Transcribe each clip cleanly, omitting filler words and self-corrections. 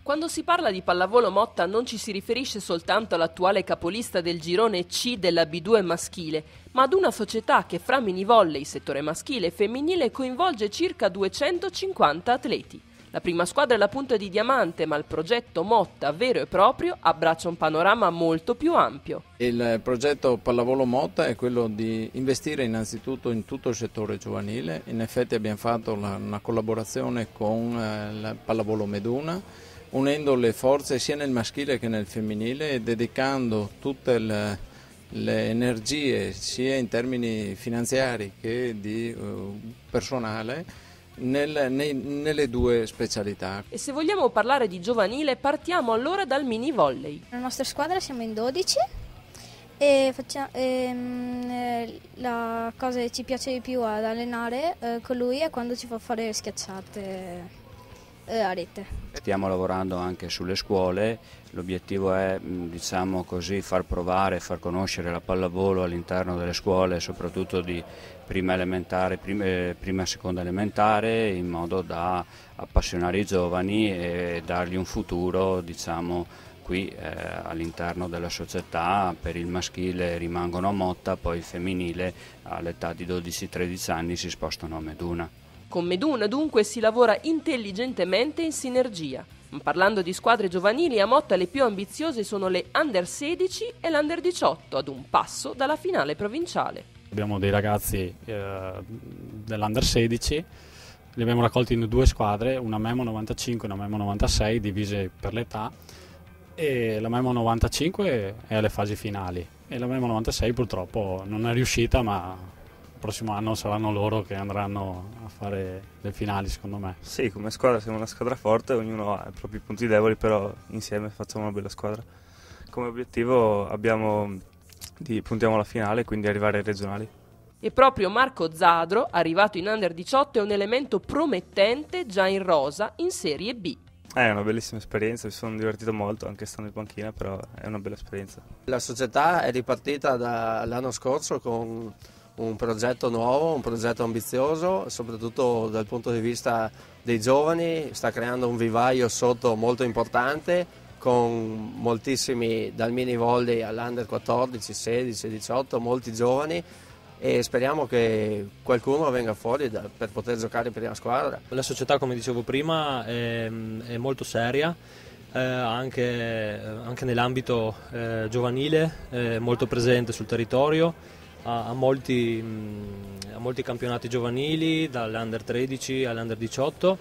Quando si parla di pallavolo Motta non ci si riferisce soltanto all'attuale capolista del girone C della B2 maschile, ma ad una società che fra minivolley, settore maschile e femminile, coinvolge circa 250 atleti. La prima squadra è la punta di diamante, ma il progetto Motta vero e proprio abbraccia un panorama molto più ampio. Il progetto Pallavolo Motta è quello di investire innanzitutto in tutto il settore giovanile. In effetti abbiamo fatto una collaborazione con il Pallavolo Meduna, unendo le forze sia nel maschile che nel femminile e dedicando tutte le energie sia in termini finanziari che di personale nelle due specialità. E se vogliamo parlare di giovanile partiamo allora dal mini volley. La nostra squadra siamo in 12 e la cosa che ci piace di più ad allenare con lui è quando ci fa fare schiacciate a rete. Stiamo lavorando anche sulle scuole, l'obiettivo è diciamo così, far provare, far conoscere la pallavolo all'interno delle scuole, soprattutto di prima e seconda elementare, in modo da appassionare i giovani e dargli un futuro diciamo, qui all'interno della società. Per il maschile rimangono a Motta, poi il femminile all'età di 12-13 anni si spostano a Meduna. Con Meduna dunque si lavora intelligentemente in sinergia. Parlando di squadre giovanili, a Motta le più ambiziose sono le Under 16 e l'Under 18, ad un passo dalla finale provinciale. Abbiamo dei ragazzi dell'Under 16, li abbiamo raccolti in due squadre, una Memo 95 e una Memo 96, divise per l'età, e la Memo 95 è alle fasi finali e la Memo 96 purtroppo non è riuscita, ma il prossimo anno saranno loro che andranno a fare le finali, secondo me. Sì, come squadra siamo una squadra forte, ognuno ha i propri punti deboli, però insieme facciamo una bella squadra. Come obiettivo puntiamo alla finale, quindi arrivare ai regionali. E proprio Marco Zadro, arrivato in Under 18, è un elemento promettente già in rosa in Serie B. È una bellissima esperienza, mi sono divertito molto anche stando in panchina, però è una bella esperienza. La società è ripartita dall'anno scorso con un progetto nuovo, un progetto ambizioso, soprattutto dal punto di vista dei giovani. Sta creando un vivaio sotto molto importante, con moltissimi, dal mini volley all'Under 14, 16, 18, molti giovani, e speriamo che qualcuno venga fuori per poter giocare in prima squadra. La società, come dicevo prima, è molto seria, anche nell'ambito giovanile, è molto presente sul territorio. A molti campionati giovanili, dall'Under 13 all'Under 18.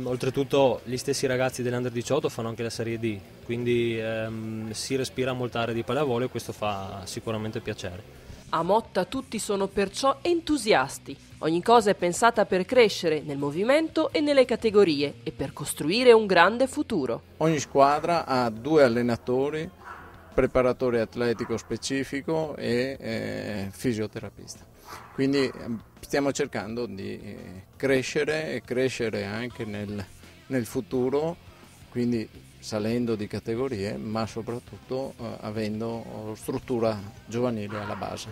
Oltretutto gli stessi ragazzi dell'Under 18 fanno anche la Serie D, quindi si respira molta area di pallavolo e questo fa sicuramente piacere. A Motta tutti sono perciò entusiasti. Ogni cosa è pensata per crescere nel movimento e nelle categorie e per costruire un grande futuro. Ogni squadra ha 2 allenatori, preparatore atletico specifico e fisioterapista. Quindi stiamo cercando di crescere e crescere anche nel futuro, quindi salendo di categorie, ma soprattutto avendo struttura giovanile alla base.